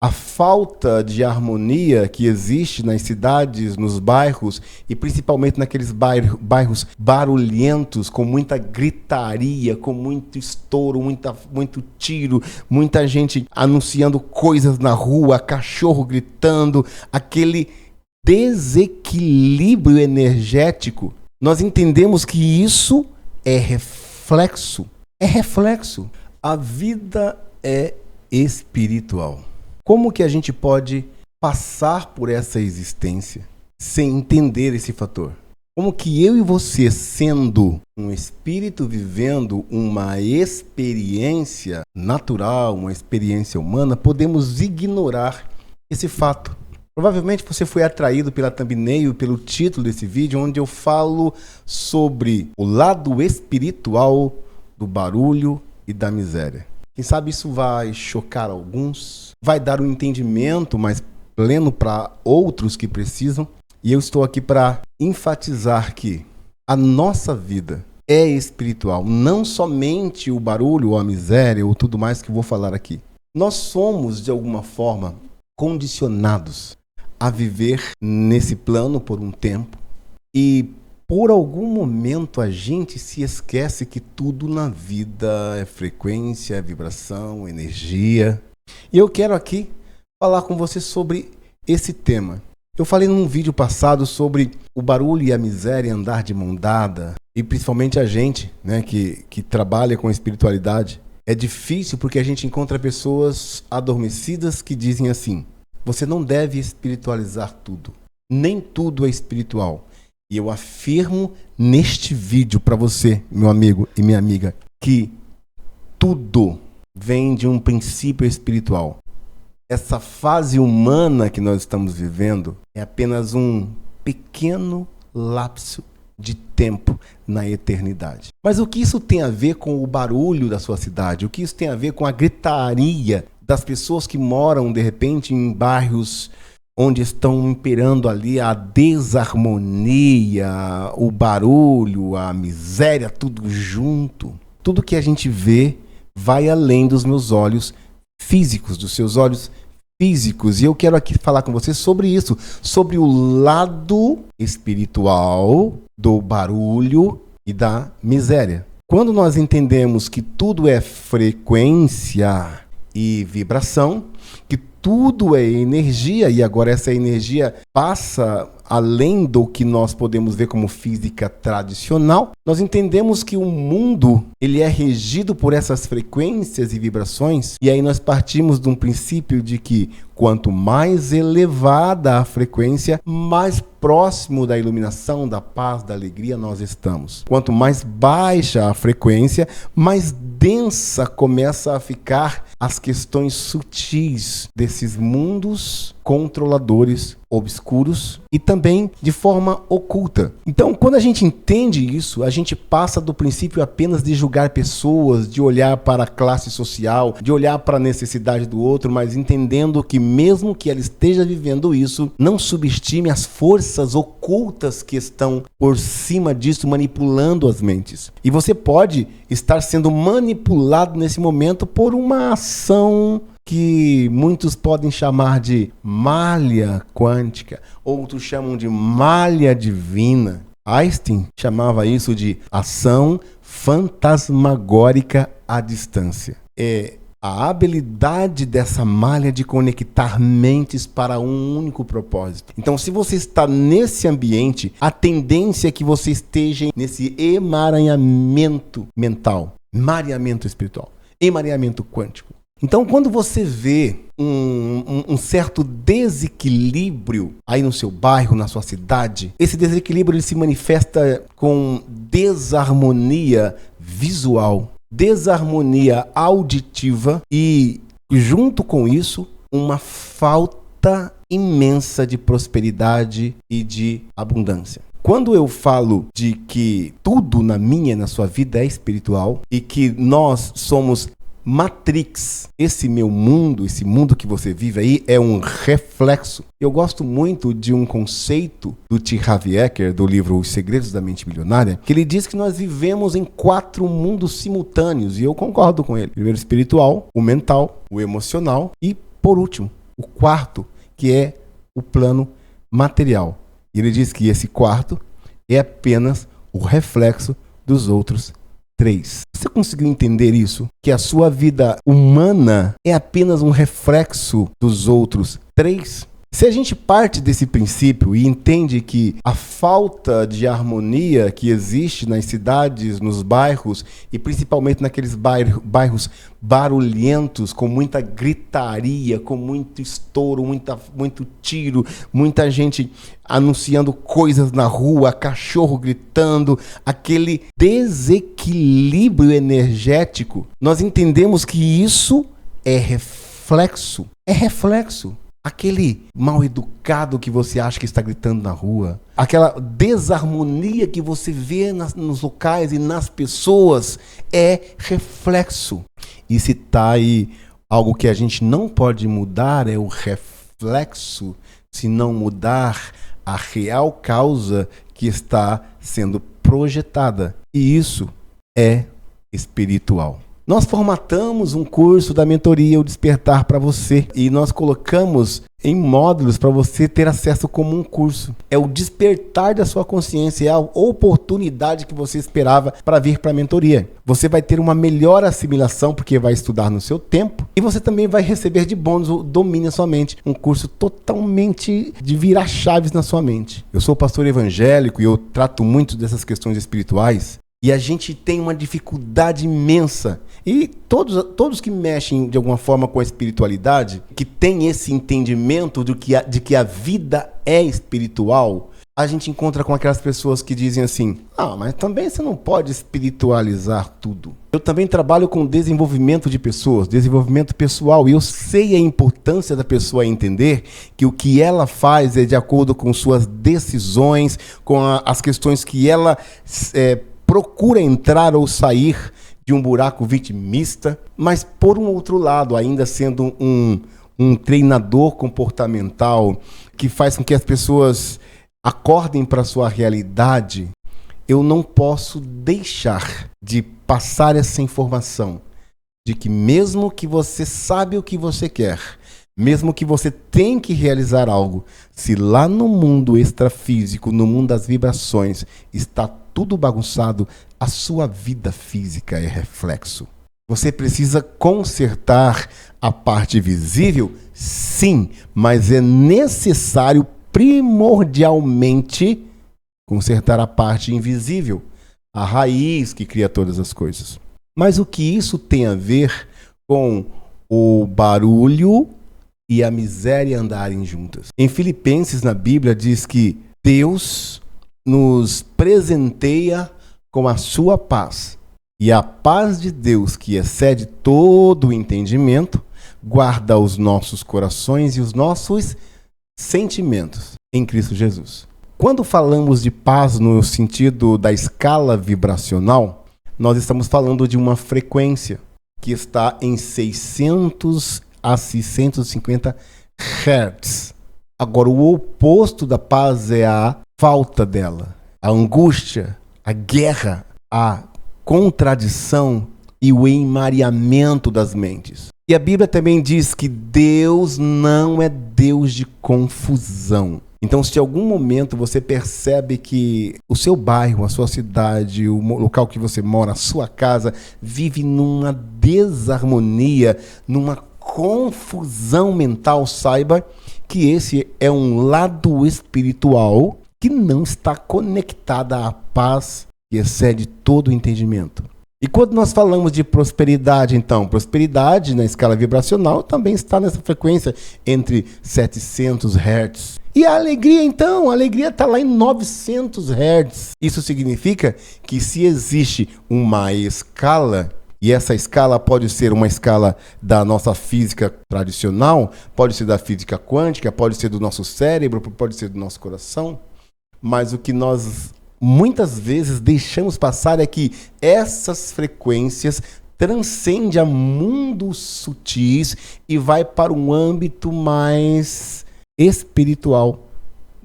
A falta de harmonia que existe nas cidades, nos bairros e principalmente naqueles bairros barulhentos, com muita gritaria, com muito estouro, muito tiro, muita gente anunciando coisas na rua, cachorro gritando, aquele desequilíbrio energético. Nós entendemos que isso é reflexo. É reflexo. A vida é espiritual. Como que a gente pode passar por essa existência sem entender esse fator? Como que eu e você, sendo um espírito vivendo uma experiência natural, uma experiência humana, podemos ignorar esse fato? Provavelmente você foi atraído pela thumbnail, pelo título desse vídeo, onde eu falo sobre o lado espiritual do barulho e da miséria. Quem sabe isso vai chocar alguns, vai dar um entendimento mais pleno para outros que precisam. E eu estou aqui para enfatizar que a nossa vida é espiritual, não somente o barulho ou a miséria ou tudo mais que eu vou falar aqui. Nós somos, de alguma forma, condicionados a viver nesse plano por um tempo e por algum momento a gente se esquece que tudo na vida é frequência, é vibração, energia. E eu quero aqui falar com você sobre esse tema. Eu falei num vídeo passado sobre o barulho e a miséria andar de mão dada, e principalmente a gente, né, que trabalha com espiritualidade. É difícil porque a gente encontra pessoas adormecidas que dizem assim: você não deve espiritualizar tudo. Nem tudo é espiritual. E eu afirmo neste vídeo para você, meu amigo e minha amiga, que tudo vem de um princípio espiritual. Essa fase humana que nós estamos vivendo é apenas um pequeno lapso de tempo na eternidade. Mas o que isso tem a ver com o barulho da sua cidade? O que isso tem a ver com a gritaria das pessoas que moram, de repente, em bairros onde estão imperando ali a desarmonia, o barulho, a miséria, tudo junto? Tudo que a gente vê vai além dos meus olhos físicos, dos seus olhos físicos. E eu quero aqui falar com você sobre isso, sobre o lado espiritual do barulho e da miséria. Quando nós entendemos que tudo é frequência e vibração, que tudo é energia, e agora essa energia passa além do que nós podemos ver como física tradicional, nós entendemos que o mundo ele é regido por essas frequências e vibrações, e aí nós partimos de um princípio de que quanto mais elevada a frequência, mais próximo da iluminação, da paz, da alegria nós estamos. Quanto mais baixa a frequência, mais densa começa a ficar as questões sutis desses mundos controladores obscuros e também de forma oculta. Então, quando a gente entende isso, a gente passa do princípio apenas de julgar pessoas, de olhar para a classe social, de olhar para a necessidade do outro, mas entendendo que mesmo que ela esteja vivendo isso, não subestime as forças ocultas que estão por cima disso, manipulando as mentes. E você pode estar sendo manipulado nesse momento por uma ação que muitos podem chamar de malha quântica, outros chamam de malha divina. Einstein chamava isso de ação fantasmagórica à distância. É a habilidade dessa malha de conectar mentes para um único propósito. Então, se você está nesse ambiente, a tendência é que você esteja nesse emaranhamento mental, emaranhamento espiritual, emaranhamento quântico. Então, quando você vê um certo desequilíbrio aí no seu bairro, na sua cidade, esse desequilíbrio ele se manifesta com desarmonia visual, desarmonia auditiva e, junto com isso, uma falta imensa de prosperidade e de abundância. Quando eu falo de que tudo na minha e na sua vida é espiritual e que nós somos Matrix, esse meu mundo, esse mundo que você vive aí é um reflexo. Eu gosto muito de um conceito do T. Harv Eker, do livro Os Segredos da Mente Milionária, que ele diz que nós vivemos em 4 mundos simultâneos, e eu concordo com ele. Primeiro o espiritual, o mental, o emocional e, por último, o quarto, que é o plano material. E ele diz que esse quarto é apenas o reflexo dos outros 3. Você conseguiu entender isso? Que a sua vida humana é apenas um reflexo dos outros 3? Se a gente parte desse princípio e entende que a falta de harmonia que existe nas cidades, nos bairros, e principalmente naqueles bairros barulhentos, com muita gritaria, com muito estouro, muito tiro, muita gente anunciando coisas na rua, cachorro gritando, aquele desequilíbrio energético, nós entendemos que isso é reflexo. É reflexo. Aquele mal educado que você acha que está gritando na rua, aquela desarmonia que você vê nos locais e nas pessoas, é reflexo. E se está aí algo que a gente não pode mudar, é o reflexo, se não mudar a real causa que está sendo projetada. E isso é espiritual. Nós formatamos um curso da mentoria O Despertar para você e nós colocamos em módulos para você ter acesso como um curso. É o despertar da sua consciência, é a oportunidade que você esperava para vir para a mentoria. Você vai ter uma melhor assimilação porque vai estudar no seu tempo e você também vai receber de bônus o Domine a Sua Mente, um curso totalmente de virar chaves na sua mente. Eu sou pastor evangélico e eu trato muito dessas questões espirituais. E a gente tem uma dificuldade imensa. E todos que mexem de alguma forma com a espiritualidade, que tem esse entendimento de que a vida é espiritual, a gente encontra com aquelas pessoas que dizem assim: mas também você não pode espiritualizar tudo. Eu também trabalho com desenvolvimento de pessoas, desenvolvimento pessoal, e eu sei a importância da pessoa entender que o que ela faz é de acordo com suas decisões, com as questões que ela procura entrar ou sair de um buraco vitimista, mas por um outro lado, ainda sendo um treinador comportamental que faz com que as pessoas acordem para a sua realidade, eu não posso deixar de passar essa informação de que mesmo que você sabe o que você quer, mesmo que você tem que realizar algo, se lá no mundo extrafísico, no mundo das vibrações, está tudo bagunçado, a sua vida física é reflexo. Você precisa consertar a parte visível? Sim, mas é necessário primordialmente consertar a parte invisível, a raiz que cria todas as coisas. Mas o que isso tem a ver com o barulho e a miséria andarem juntas? Em Filipenses, na Bíblia, diz que Deus nos presenteia com a sua paz. E a paz de Deus, que excede todo o entendimento, guarda os nossos corações e os nossos sentimentos em Cristo Jesus. Quando falamos de paz no sentido da escala vibracional, nós estamos falando de uma frequência que está em 600 a 650 Hz. Agora, o oposto da paz é a falta dela, a angústia, a guerra, a contradição e o emareamento das mentes. E a Bíblia também diz que Deus não é Deus de confusão. Então, se em algum momento você percebe que o seu bairro, a sua cidade, o local que você mora, a sua casa, vive numa desarmonia, numa confusão mental, saiba que esse é um lado espiritual que não está conectada à paz que excede todo o entendimento. E quando nós falamos de prosperidade, então, prosperidade na escala vibracional também está nessa frequência entre 700 Hz. E a alegria, então, a alegria está lá em 900 Hz. Isso significa que se existe uma escala, e essa escala pode ser uma escala da nossa física tradicional, pode ser da física quântica, pode ser do nosso cérebro, pode ser do nosso coração, mas o que nós muitas vezes deixamos passar é que essas frequências transcendem a mundos sutis e vai para um âmbito mais espiritual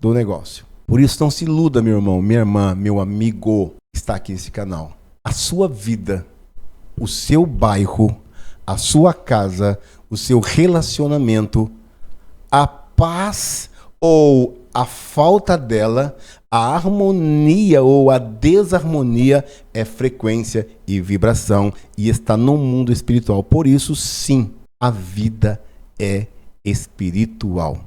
do negócio. Por isso, não se iluda, meu irmão, minha irmã, meu amigo que está aqui nesse canal. A sua vida, o seu bairro, a sua casa, o seu relacionamento A paz ou a falta dela, a harmonia ou a desarmonia é frequência e vibração e está no mundo espiritual. Por isso, sim, a vida é espiritual.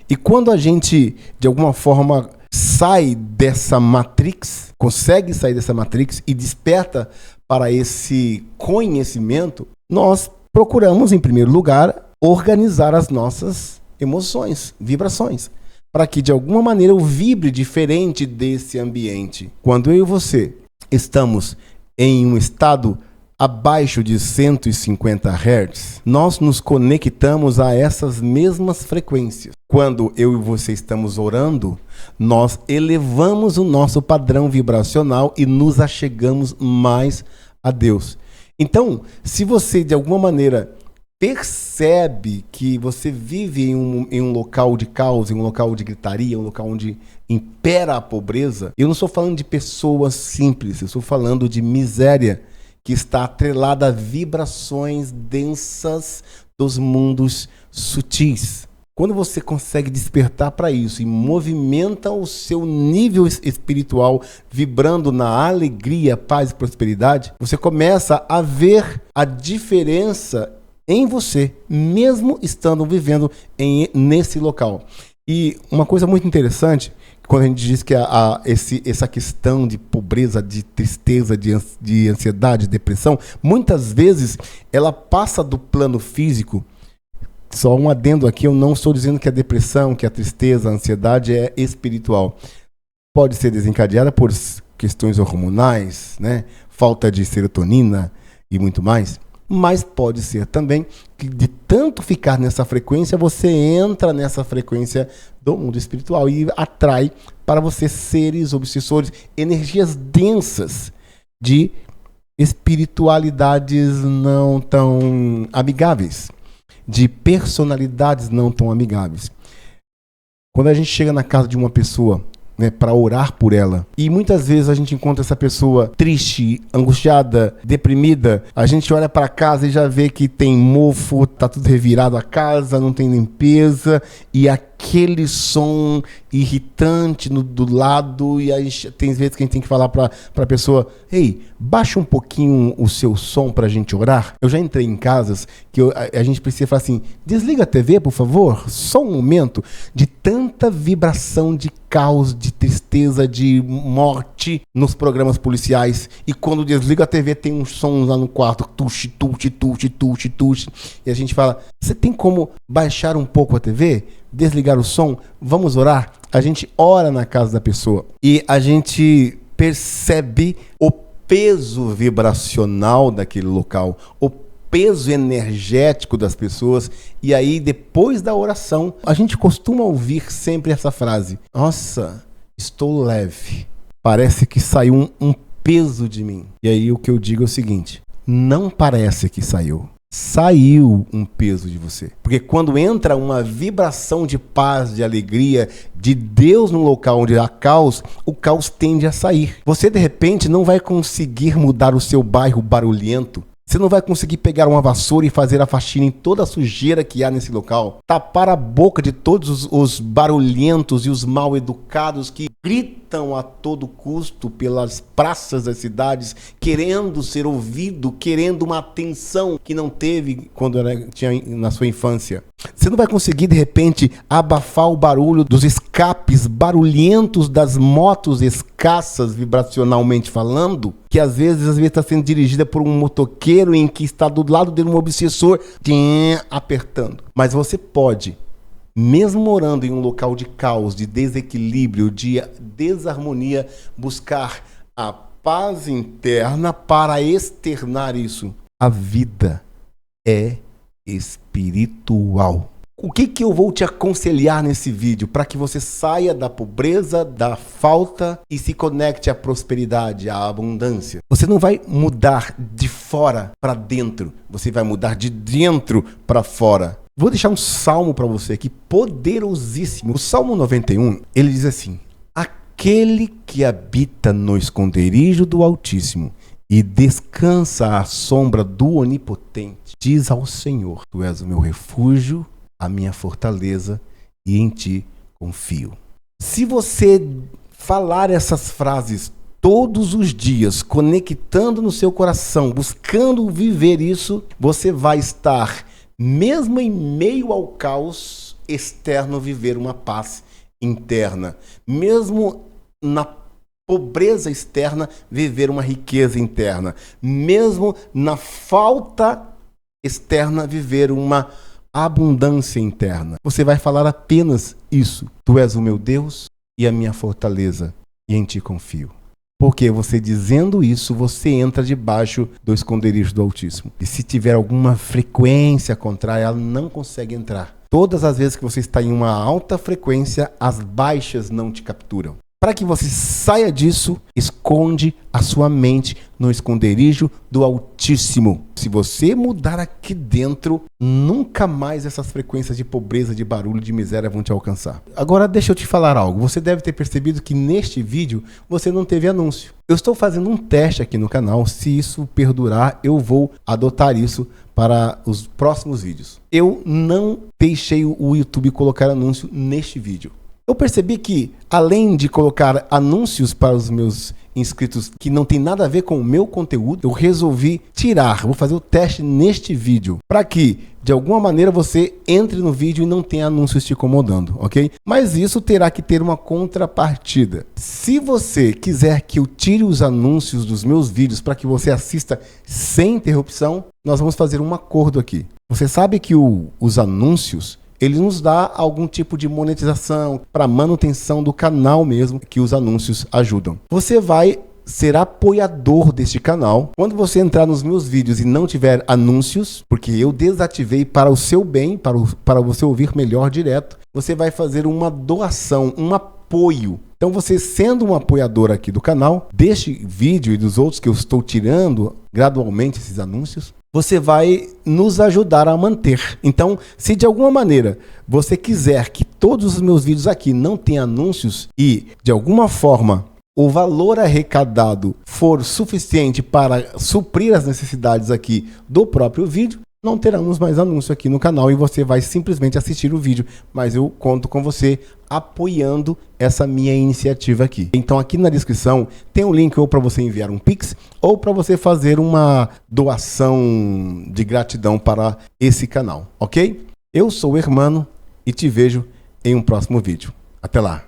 E quando a gente, de alguma forma, sai dessa matrix, consegue sair dessa matrix e desperta para esse conhecimento, nós procuramos, em primeiro lugar, organizar as nossas emoções, vibrações, para que de alguma maneira eu vibre diferente desse ambiente. Quando eu e você estamos em um estado abaixo de 150 Hz, nós nos conectamos a essas mesmas frequências. Quando eu e você estamos orando, nós elevamos o nosso padrão vibracional e nos achegamos mais a Deus. Então, se você de alguma maneira percebe que você vive em um local de caos, em um local de gritaria, um local onde impera a pobreza, eu não estou falando de pessoas simples, eu estou falando de miséria que está atrelada a vibrações densas dos mundos sutis. Quando você consegue despertar para isso e movimenta o seu nível espiritual vibrando na alegria, paz e prosperidade, você começa a ver a diferença em você, mesmo estando vivendo nesse local. E uma coisa muito interessante, quando a gente diz que essa questão de pobreza, de tristeza, de ansiedade, depressão, muitas vezes ela passa do plano físico. Só um adendo aqui, eu não estou dizendo que a depressão, que a tristeza, a ansiedade é espiritual. Pode ser desencadeada por questões hormonais, né? Falta de serotonina e muito mais. Mas pode ser também que de tanto ficar nessa frequência, você entra nessa frequência do mundo espiritual e atrai para você seres obsessores, energias densas de espiritualidades não tão amigáveis, de personalidades não tão amigáveis. Quando a gente chega na casa de uma pessoa, né, para orar por ela, e muitas vezes a gente encontra essa pessoa triste, angustiada, deprimida, a gente olha para casa e já vê que tem mofo, tá tudo revirado a casa, não tem limpeza, e aquele som irritante do lado, e aí tem vezes que a gente tem que falar para a pessoa: ei, baixa um pouquinho o seu som para a gente orar. Eu já entrei em casas que a gente precisa falar assim: desliga a TV, por favor, só um momento, de tanta vibração de caos, de tristeza, de morte nos programas policiais. E quando desliga a TV tem um som lá no quarto, tuxe, tuxe, tuxe, tuxe, tuxe, e a gente fala: você tem como baixar um pouco a TV? Desligar o som? Vamos orar? A gente ora na casa da pessoa e a gente percebe o peso vibracional daquele local, o peso energético das pessoas, e aí depois da oração a gente costuma ouvir sempre essa frase: nossa, estou leve, parece que saiu um peso de mim. E aí o que eu digo é o seguinte: não parece que saiu um peso de você. Porque quando entra uma vibração de paz, de alegria, de Deus no local onde há caos, o caos tende a sair. Você, de repente, não vai conseguir mudar o seu bairro barulhento. Você não vai conseguir pegar uma vassoura e fazer a faxina em toda a sujeira que há nesse local. Tapar a boca de todos os barulhentos e os mal educados que gritam a todo custo pelas praças das cidades, querendo ser ouvido, querendo uma atenção que não teve quando tinha na sua infância. Você não vai conseguir, de repente, abafar o barulho dos escapes barulhentos das motos escassas, vibracionalmente falando, que às vezes está sendo dirigida por um motoqueiro em que está do lado dele um obsessor apertando. Mas você pode, mesmo morando em um local de caos, de desequilíbrio, de desarmonia, buscar a paz interna para externar isso. A vida é espiritual. O que eu vou te aconselhar nesse vídeo para que você saia da pobreza, da falta e se conecte à prosperidade, à abundância? Você não vai mudar de fora para dentro, você vai mudar de dentro para fora. Vou deixar um salmo para você aqui, poderosíssimo. O Salmo 91, ele diz assim: aquele que habita no esconderijo do Altíssimo e descansa à sombra do Onipotente, diz ao Senhor: tu és o meu refúgio a minha fortaleza e em ti confio. Se você falar essas frases todos os dias, conectando no seu coração, buscando viver isso, você vai estar, mesmo em meio ao caos externo, viver uma paz interna. Mesmo na pobreza externa, viver uma riqueza interna. Mesmo na falta externa, viver uma abundância interna. Você vai falar apenas isso. Tu és o meu Deus e a minha fortaleza, e em ti confio. Porque você dizendo isso, você entra debaixo do esconderijo do Altíssimo. E se tiver alguma frequência contrária, ela não consegue entrar. Todas as vezes que você está em uma alta frequência, as baixas não te capturam. Para que você saia disso, esconde a sua mente no esconderijo do Altíssimo. Se você mudar aqui dentro, nunca mais essas frequências de pobreza, de barulho, de miséria vão te alcançar. Agora deixa eu te falar algo. Você deve ter percebido que neste vídeo você não teve anúncio. Eu estou fazendo um teste aqui no canal. Se isso perdurar, eu vou adotar isso para os próximos vídeos. Eu não deixei o YouTube colocar anúncio neste vídeo. Eu percebi que, além de colocar anúncios para os meus inscritos que não tem nada a ver com o meu conteúdo, eu resolvi tirar, vou fazer o teste neste vídeo, para que, de alguma maneira, você entre no vídeo e não tenha anúncios te incomodando, ok? Mas isso terá que ter uma contrapartida. Se você quiser que eu tire os anúncios dos meus vídeos para que você assista sem interrupção, nós vamos fazer um acordo aqui. Você sabe que os anúncios, ele nos dá algum tipo de monetização para manutenção do canal mesmo, que os anúncios ajudam. Você vai ser apoiador deste canal. Quando você entrar nos meus vídeos e não tiver anúncios, porque eu desativei para o seu bem, para você ouvir melhor direto, você vai fazer uma doação, um apoio. Então você sendo um apoiador aqui do canal, deste vídeo e dos outros que eu estou tirando gradualmente esses anúncios, você vai nos ajudar a manter. Então, se de alguma maneira você quiser que todos os meus vídeos aqui não tenham anúncios e, de alguma forma, o valor arrecadado for suficiente para suprir as necessidades aqui do próprio vídeo, não teremos mais anúncio aqui no canal e você vai simplesmente assistir o vídeo. Mas eu conto com você apoiando essa minha iniciativa aqui. Então aqui na descrição tem um link ou para você enviar um Pix ou para você fazer uma doação de gratidão para esse canal, ok? Eu sou o Hermano e te vejo em um próximo vídeo. Até lá!